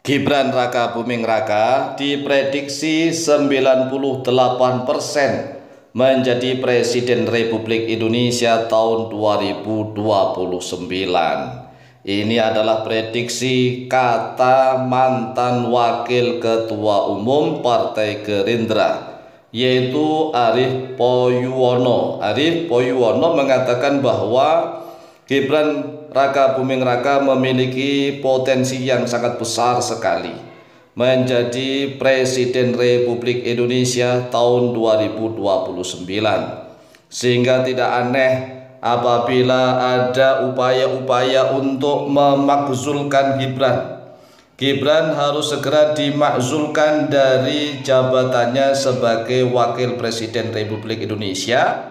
Gibran Raka Buming Raka diprediksi 98% menjadi Presiden Republik Indonesia tahun 2029. Ini adalah prediksi kata mantan Wakil Ketua Umum Partai Gerindra, yaitu Arief Poyuwono. Arief Poyuwono mengatakan bahwa Gibran Raka Buming Raka memiliki potensi yang sangat besar sekali menjadi Presiden Republik Indonesia tahun 2029. Sehingga tidak aneh apabila ada upaya-upaya untuk memakzulkan Gibran. Gibran harus segera dimakzulkan dari jabatannya sebagai Wakil Presiden Republik Indonesia,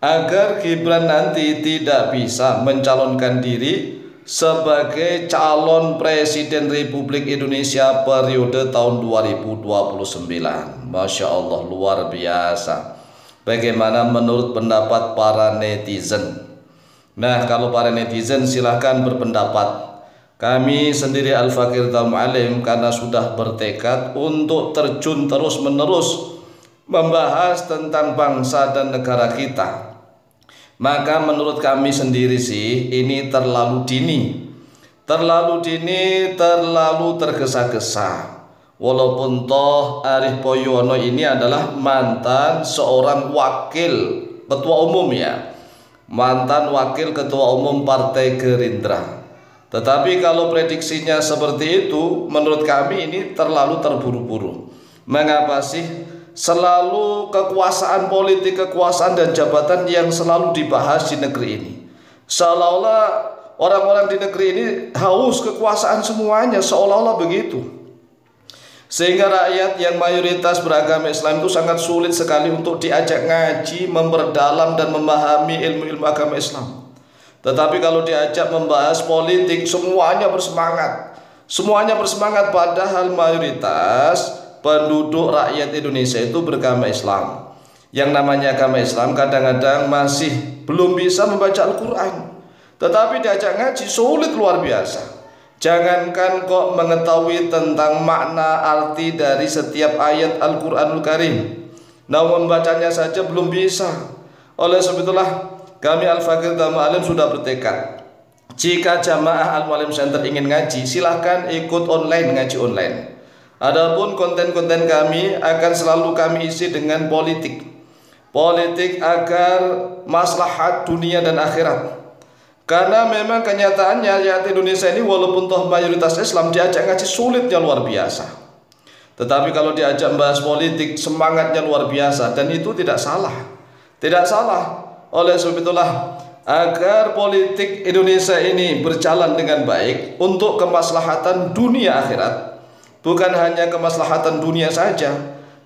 agar Gibran nanti tidak bisa mencalonkan diri sebagai calon Presiden Republik Indonesia periode tahun 2029. Masya Allah, luar biasa. Bagaimana menurut pendapat para netizen? Nah, kalau para netizen silahkan berpendapat. Kami sendiri Al-Fakir Al-Mu'alim karena sudah bertekad untuk terjun terus-menerus membahas tentang bangsa dan negara kita, maka menurut kami sendiri sih ini terlalu dini, terlalu tergesa-gesa. Walaupun toh Arief Poyuwono ini adalah mantan seorang wakil ketua umum ya, mantan wakil ketua umum Partai Gerindra. Tetapi kalau prediksinya seperti itu, menurut kami ini terlalu terburu-buru. Mengapa sih selalu kekuasaan politik, kekuasaan dan jabatan yang selalu dibahas di negeri ini? Seolah-olah orang-orang di negeri ini haus kekuasaan semuanya, seolah-olah begitu. Sehingga rakyat yang mayoritas beragama Islam itu sangat sulit sekali untuk diajak ngaji, memperdalam dan memahami ilmu-ilmu agama Islam. Tetapi kalau diajak membahas politik, semuanya bersemangat. Semuanya bersemangat, padahal mayoritas penduduk rakyat Indonesia itu beragama Islam. Yang namanya agama Islam kadang-kadang masih belum bisa membaca Al-Quran, tetapi diajak ngaji sulit luar biasa. Jangankan kok mengetahui tentang makna arti dari setiap ayat Al-Quranul Karim, namun membacanya saja belum bisa. Oleh sebab itulah kami Al-Fakir Al-Mu'alim sudah bertekad, jika jamaah Al-Mu'alim Center ingin ngaji, silahkan ikut online, ngaji online. Adapun konten-konten kami akan selalu kami isi dengan politik agar maslahat dunia dan akhirat. Karena memang kenyataannya rakyat Indonesia ini walaupun toh mayoritas Islam, diajak ngaji sulitnya luar biasa. Tetapi kalau diajak bahas politik, semangatnya luar biasa, dan itu tidak salah. Tidak salah. Oleh sebab itulah, agar politik Indonesia ini berjalan dengan baik untuk kemaslahatan dunia akhirat, bukan hanya kemaslahatan dunia saja,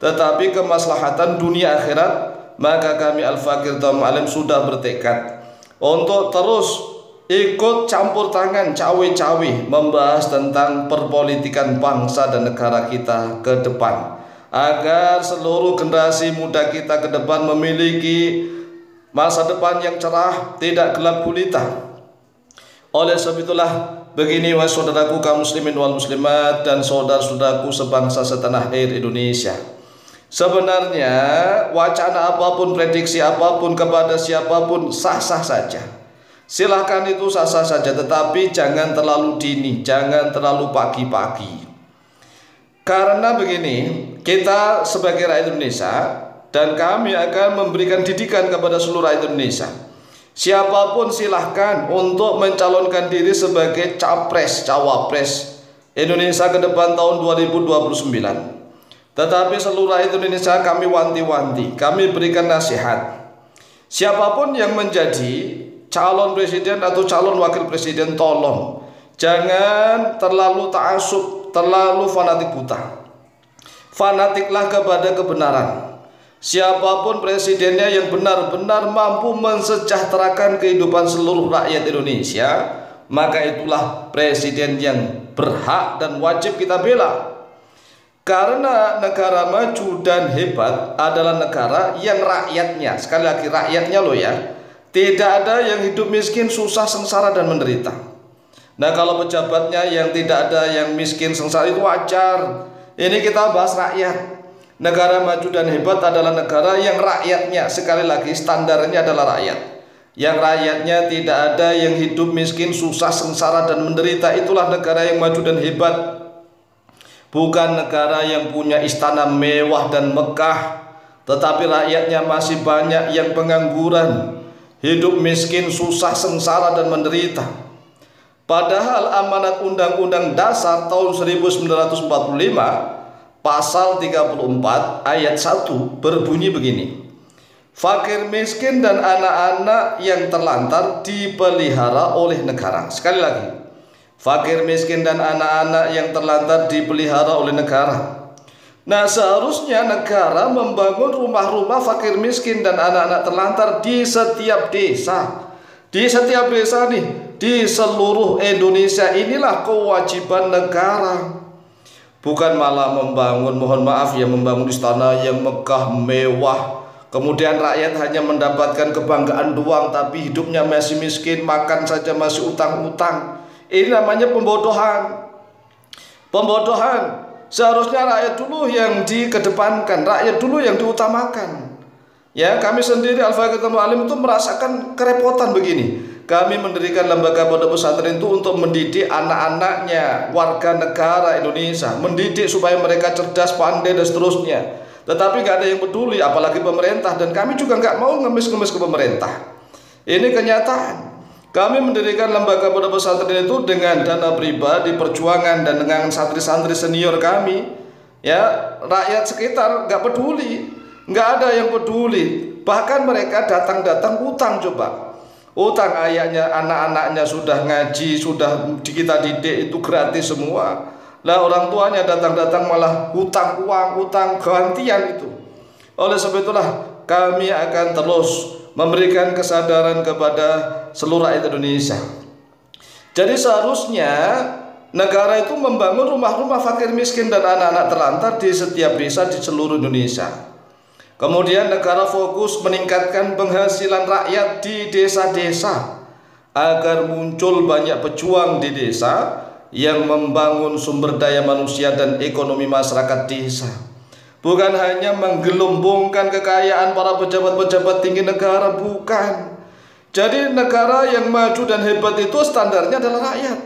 tetapi kemaslahatan dunia akhirat, maka kami Al-Fakir Al-Mu'alim sudah bertekad untuk terus ikut campur tangan cawe-cawe membahas tentang perpolitikan bangsa dan negara kita ke depan, agar seluruh generasi muda kita ke depan memiliki masa depan yang cerah, tidak gelap gulita. Oleh sebab itulah, begini wahai saudaraku kaum muslimin wal muslimat dan saudara-saudaraku sebangsa setanah air Indonesia. Sebenarnya wacana apapun, prediksi apapun kepada siapapun sah-sah saja. Silahkan itu sah-sah saja, tetapi jangan terlalu dini, jangan terlalu pagi-pagi. Karena begini, kita sebagai rakyat Indonesia dan kami akan memberikan didikan kepada seluruh rakyat Indonesia. Siapapun silahkan untuk mencalonkan diri sebagai capres, cawapres Indonesia ke depan tahun 2029. Tetapi seluruh rakyat Indonesia kami wanti-wanti, kami berikan nasihat. Siapapun yang menjadi calon presiden atau calon wakil presiden, tolong jangan terlalu ta'assub, terlalu fanatik buta. Fanatiklah kepada kebenaran. Siapapun presidennya yang benar-benar mampu mensejahterakan kehidupan seluruh rakyat Indonesia, maka itulah presiden yang berhak dan wajib kita bela. Karena negara maju dan hebat adalah negara yang rakyatnya, sekali lagi rakyatnya loh ya, tidak ada yang hidup miskin, susah, sengsara dan menderita. Nah, kalau pejabatnya yang tidak ada yang miskin sengsara itu wajar. Ini kita bahas rakyat. Negara maju dan hebat adalah negara yang rakyatnya, sekali lagi standarnya adalah rakyat. Yang rakyatnya tidak ada yang hidup miskin, susah, sengsara dan menderita. Itulah negara yang maju dan hebat. Bukan negara yang punya istana mewah dan megah, tetapi rakyatnya masih banyak yang pengangguran, hidup miskin, susah, sengsara dan menderita. Padahal amanat Undang-Undang Dasar tahun 1945 pasal 34 ayat 1 berbunyi begini: fakir miskin dan anak-anak yang terlantar dipelihara oleh negara. Sekali lagi, fakir miskin dan anak-anak yang terlantar dipelihara oleh negara. Nah, seharusnya negara membangun rumah-rumah fakir miskin dan anak-anak terlantar di setiap desa. Di setiap desa nih, di seluruh Indonesia. Inilah kewajiban negara. Bukan malah membangun, mohon maaf ya, membangun istana yang megah, mewah. Kemudian rakyat hanya mendapatkan kebanggaan doang, tapi hidupnya masih miskin, makan saja masih utang-utang. Ini namanya pembodohan. Pembodohan. Seharusnya rakyat dulu yang dikedepankan, rakyat dulu yang diutamakan. Ya, kami sendiri Al-Faqih Alim itu merasakan kerepotan begini. Kami mendirikan lembaga pondok pesantren itu untuk mendidik anak-anaknya warga negara Indonesia, mendidik supaya mereka cerdas, pandai dan seterusnya. Tetapi nggak ada yang peduli, apalagi pemerintah, dan kami juga nggak mau ngemis-ngemis ke pemerintah. Ini kenyataan. Kami mendirikan lembaga pondok pesantren itu dengan dana pribadi, perjuangan, dan dengan santri-santri senior kami. Ya, rakyat sekitar nggak peduli, nggak ada yang peduli. Bahkan mereka datang-datang utang, coba. Utang ayahnya, anak-anaknya sudah ngaji, sudah kita didik, itu gratis semua. Lah orang tuanya datang-datang malah hutang uang, hutang gantian itu. Oleh sebab itulah kami akan terus memberikan kesadaran kepada seluruh rakyat Indonesia. Jadi seharusnya negara itu membangun rumah-rumah fakir miskin dan anak-anak terlantar di setiap desa di seluruh Indonesia. Kemudian negara fokus meningkatkan penghasilan rakyat di desa-desa agar muncul banyak pejuang di desa yang membangun sumber daya manusia dan ekonomi masyarakat desa. Bukan hanya menggelombongkan kekayaan para pejabat-pejabat tinggi negara, bukan. Jadi negara yang maju dan hebat itu standarnya adalah rakyat.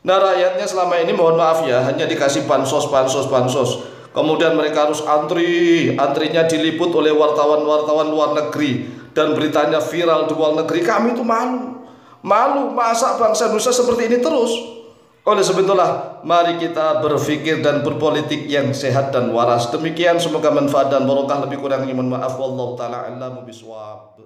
Nah, rakyatnya selama ini mohon maaf ya, hanya dikasih bansos. Kemudian mereka harus antrinya diliput oleh wartawan-wartawan luar negeri dan beritanya viral di luar negeri. Kami itu malu, masa bangsa Indonesia seperti ini terus. Oleh sebab itulah mari kita berpikir dan berpolitik yang sehat dan waras. Demikian, semoga manfaat dan barokah. Lebih kurangnya mohon maaf. Wallahu taala a'lamu bishawab.